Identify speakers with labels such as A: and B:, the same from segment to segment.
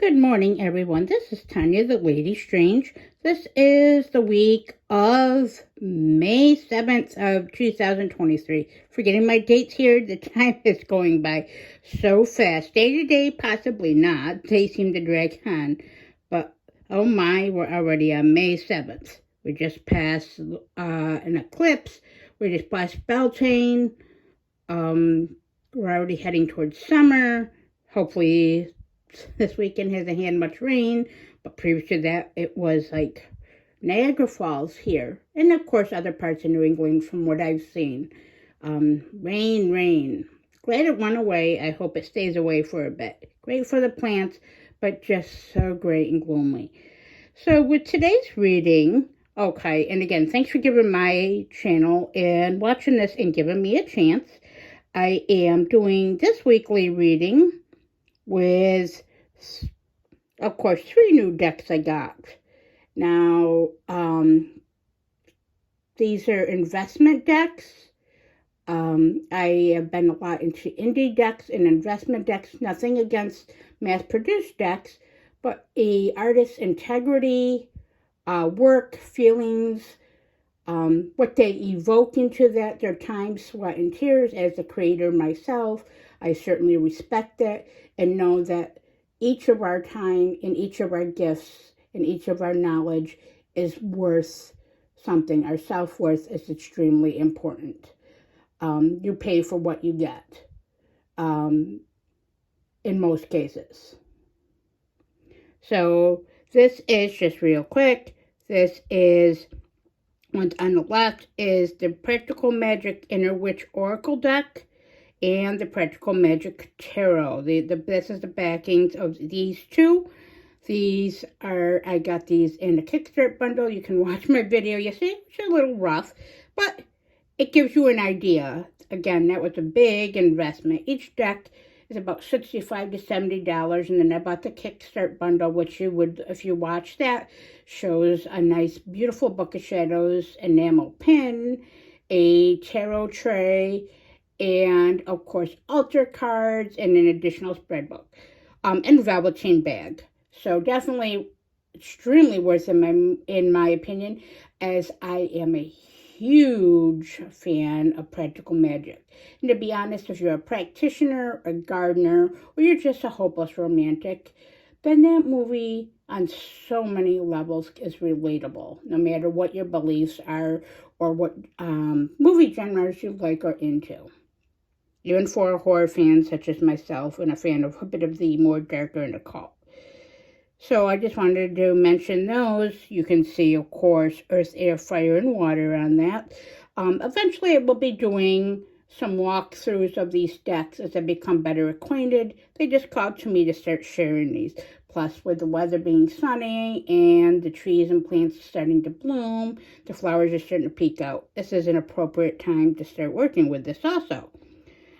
A: Good morning, everyone. This is Tanya, the Lady Strange. This is the week of May 7th of 2023. Forgetting my dates here, the time is going by so fast. Day to day, possibly not. They seem to drag on. But, oh my, we're already on May 7th. We just passed an eclipse. We just passed Beltane. We're already heading towards summer. Hopefully this weekend hasn't had much rain, but previous to that, it was like Niagara Falls here, and of course other parts of New England from what I've seen. Rain. Glad it went away. I hope it stays away for a bit. Great for the plants, but just so gray and gloomy. So with today's reading, okay, and again, thanks for giving my channel and watching this and giving me a chance. I am doing this weekly reading with, of course, 3 new decks I got. Now, these are investment decks. I have been a lot into indie decks and investment decks. Nothing against mass-produced decks, but a artist's integrity, work, feelings, what they evoke into that, their time, sweat, and tears. As a creator myself, I certainly respect that and know that each of our time and each of our gifts and each of our knowledge is worth something. Our self-worth is extremely important. You pay for what you get, in most cases. So this is just real quick. This is, on the left is the Practical Magic Inner Witch Oracle deck and the Practical Magic Tarot. This is the backings of these two. These are, I got these in a Kickstarter bundle. You can watch my video. You see, it's a little rough, but it gives you an idea. Again, that was a big investment. Each deck is about $65 to $70, and then I bought the Kickstart bundle, which you would, if you watch that, shows a nice, beautiful Book of Shadows enamel pin, a tarot tray, and of course, altar cards, and an additional spread book, and velveteen bag. So definitely extremely worth it in my opinion, as I am a huge fan of practical magic. And to be honest, if you're a practitioner, a gardener, or you're just a hopeless romantic, then that movie on so many levels is relatable, no matter what your beliefs are or what movie genres you like or into. Even for a horror fan such as myself and a fan of a bit of the more darker and occult. So I just wanted to mention those. You can see, of course, Earth, Air, Fire, and Water on that. Eventually, I will be doing some walkthroughs of these decks as I become better acquainted. They just called to me to start sharing these. Plus, with the weather being sunny and the trees and plants starting to bloom, the flowers are starting to peek out. This is an appropriate time to start working with this also.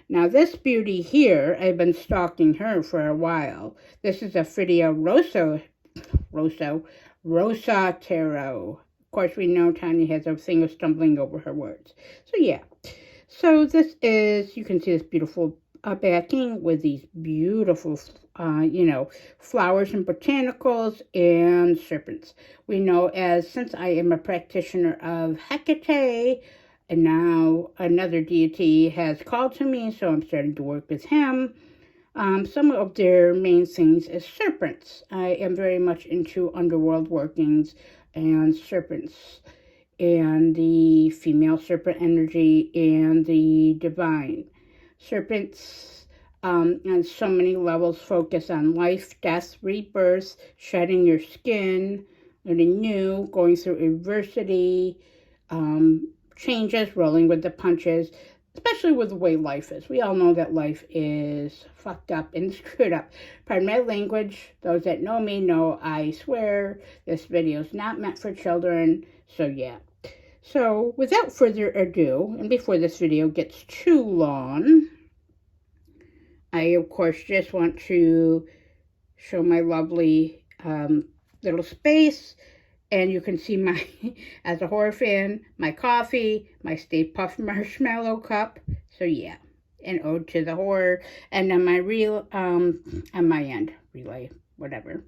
A: Now this beauty here, I've been stalking her for a while. This is a Frida Rosa Tarot. Of course, we know Tanya has a thing of stumbling over her words. So yeah. So this is, you can see this beautiful backing with these beautiful, flowers and botanicals and serpents. We know, as since I am a practitioner of Hecate, and now another deity has called to me, so I'm starting to work with him. Some of their main things is serpents. I am very much into underworld workings and serpents, and the female serpent energy and the divine. Serpents on so many levels focus on life, death, rebirth, shedding your skin, learning new, going through adversity, changes, rolling with the punches, especially with the way life is. We all know that life is fucked up and screwed up. Pardon my language. Those that know me know I swear this video is not meant for children. So yeah. So without further ado, and before this video gets too long, I of course just want to show my lovely little space. And you can see my, as a horror fan, my coffee, my Stay Puft Marshmallow cup. So yeah, an ode to the horror. And then my reel on my end. relay, whatever.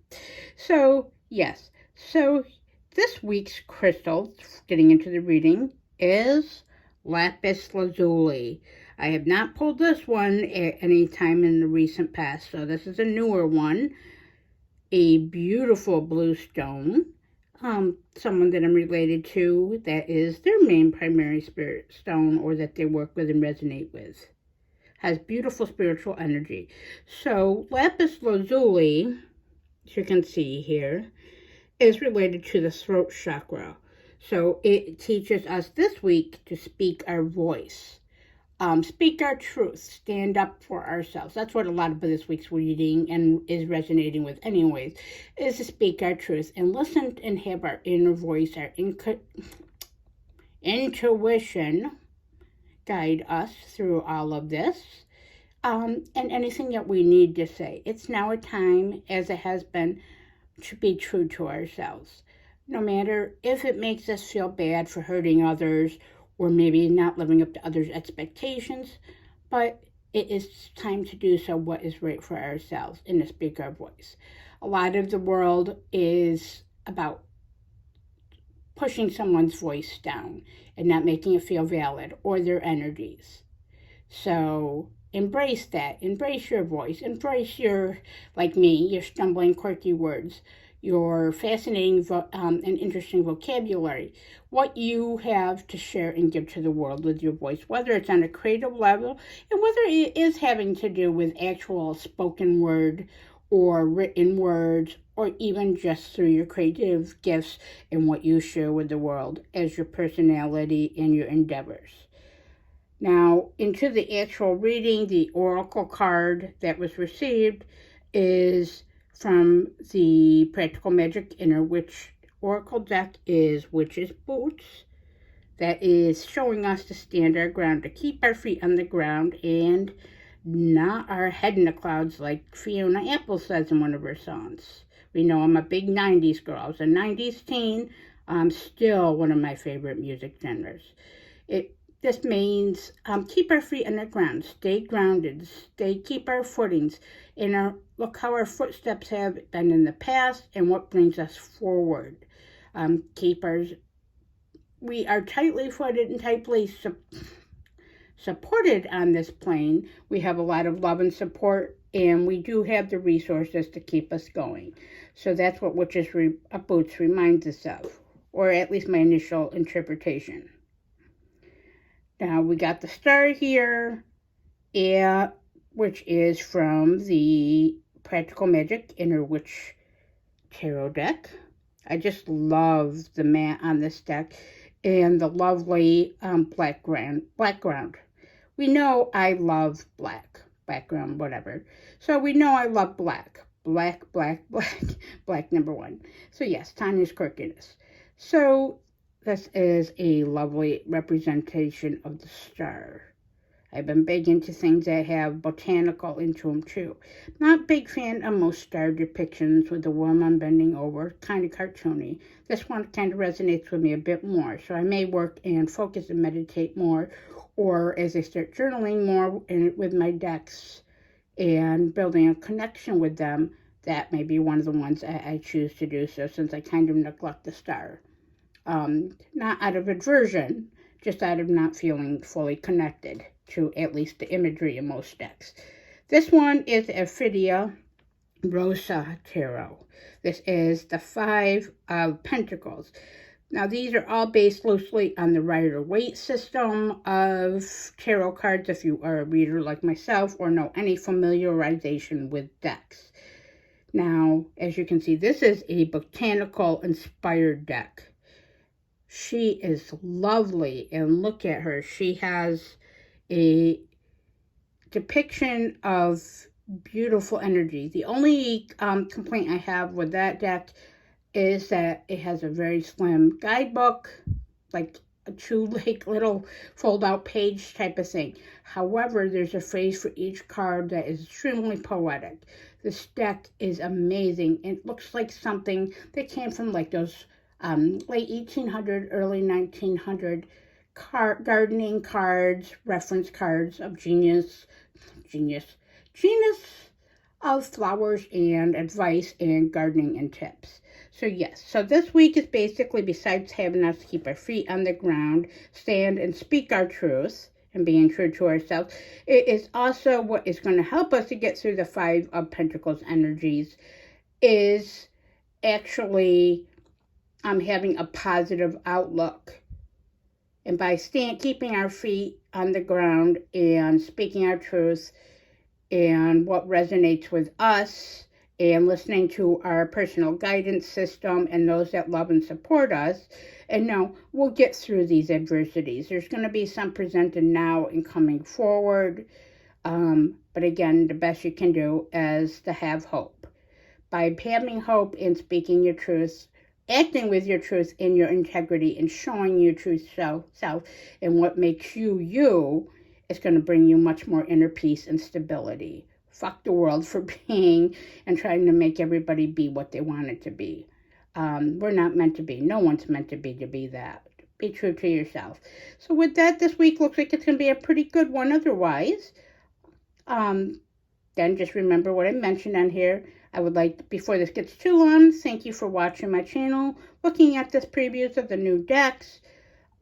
A: So, yes. So, this week's crystal, getting into the reading, is lapis lazuli. I have not pulled this one at any time in the recent past, so this is a newer one. A beautiful blue stone. Someone that I'm related to, that is their main primary spirit stone, or that they work with and resonate with. Has beautiful spiritual energy. So lapis lazuli, as you can see here, is related to the throat chakra. So it teaches us this week to speak our voice. Speak our truth, stand up for ourselves. That's what a lot of this week's reading and is resonating with anyways, is to speak our truth and listen and have our inner voice, our intuition guide us through all of this. And anything that we need to say. It's now a time, as it has been, to be true to ourselves. No matter if it makes us feel bad for hurting others or maybe not living up to others' expectations, but it is time to do so what is right for ourselves and to speak our voice. A lot of the world is about pushing someone's voice down and not making it feel valid or their energies. So embrace that. Embrace your voice. Embrace your, like me, your stumbling, quirky words, your fascinating and interesting vocabulary, what you have to share and give to the world with your voice, whether it's on a creative level and whether it is having to do with actual spoken word or written words, or even just through your creative gifts and what you share with the world as your personality and your endeavors. Now, into the actual reading, the oracle card that was received is from the Practical Magic Inner Witch Oracle deck, is Witch's Boots. That is showing us to stand our ground, to keep our feet on the ground and not our head in the clouds like Fiona Apple says in one of her songs. We know I'm a big 90s girl. I was a 90s teen. Still one of my favorite music genres. This means keep our feet on the ground, stay grounded, keep our footings, and look how our footsteps have been in the past and what brings us forward. We are tightly footed and tightly supported on this plane. We have a lot of love and support, and we do have the resources to keep us going. So that's what Witch's Boots reminds us of, or at least my initial interpretation. Now we got the star here, which is from the Practical Magic Inner Witch Tarot deck. I just love the mat on this deck and the lovely background. We know I love black background, whatever. So we know I love black. Black number one. So yes, Tanya's quirkiness. So this is a lovely representation of the star. I've been big into things that have botanical into them too. Not big fan of most star depictions with the woman bending over, kind of cartoony. This one kind of resonates with me a bit more, so I may work and focus and meditate more, or as I start journaling more with my decks and building a connection with them, that may be one of the ones I choose to do so, since I kind of neglect the star. Not out of aversion, just out of not feeling fully connected to at least the imagery in most decks. This one is Ophidia Rosa Tarot. This is the Five of Pentacles. Now, these are all based loosely on the Rider-Waite system of tarot cards, if you are a reader like myself or know any familiarization with decks. Now, as you can see, this is a botanical-inspired deck. She is lovely, and look at her. She has a depiction of beautiful energy. The only complaint I have with that deck is that it has a very slim guidebook, like a true little fold-out page type of thing. However, there's a phrase for each card that is extremely poetic. This deck is amazing. It looks like something that came from like those late 1800, early 1900 gardening cards, reference cards of genus of flowers and advice and gardening and tips. So yes, so this week is basically, besides having us keep our feet on the ground, stand and speak our truth, and being true to ourselves, it is also what is going to help us to get through the Five of Pentacles energies, is actually having a positive outlook. And by keeping our feet on the ground and speaking our truth and what resonates with us, and listening to our personal guidance system and those that love and support us, and no, we'll get through these adversities. There's going to be some presented now and coming forward. But again, the best you can do is to have hope. By having hope and speaking your truth, acting with your truth and your integrity, and showing your true self and what makes you you, is going to bring you much more inner peace and stability. Fuck the world for being and trying to make everybody be what they want it to be. We're not meant to be. No one's meant to be that. Be true to yourself. So with that, this week looks like it's going to be a pretty good one otherwise. Then just remember what I mentioned on here. I would like, before this gets too long, thank you for watching my channel, looking at this previews of the new decks.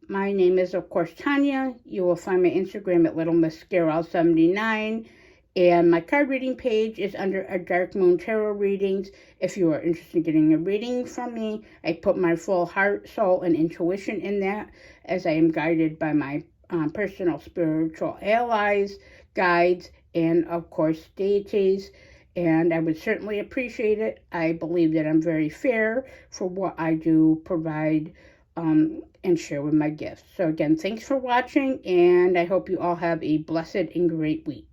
A: My name is, of course, Tanya. You will find my Instagram at Little Miss Scarel 79. And my card reading page is under a Dark Moon Tarot readings. If you are interested in getting a reading from me, I put my full heart, soul, and intuition in that, as I am guided by my personal spiritual allies, guides, and of course deities. And I would certainly appreciate it. I believe that I'm very fair for what I do provide and share with my gifts. So again, thanks for watching, and I hope you all have a blessed and great week.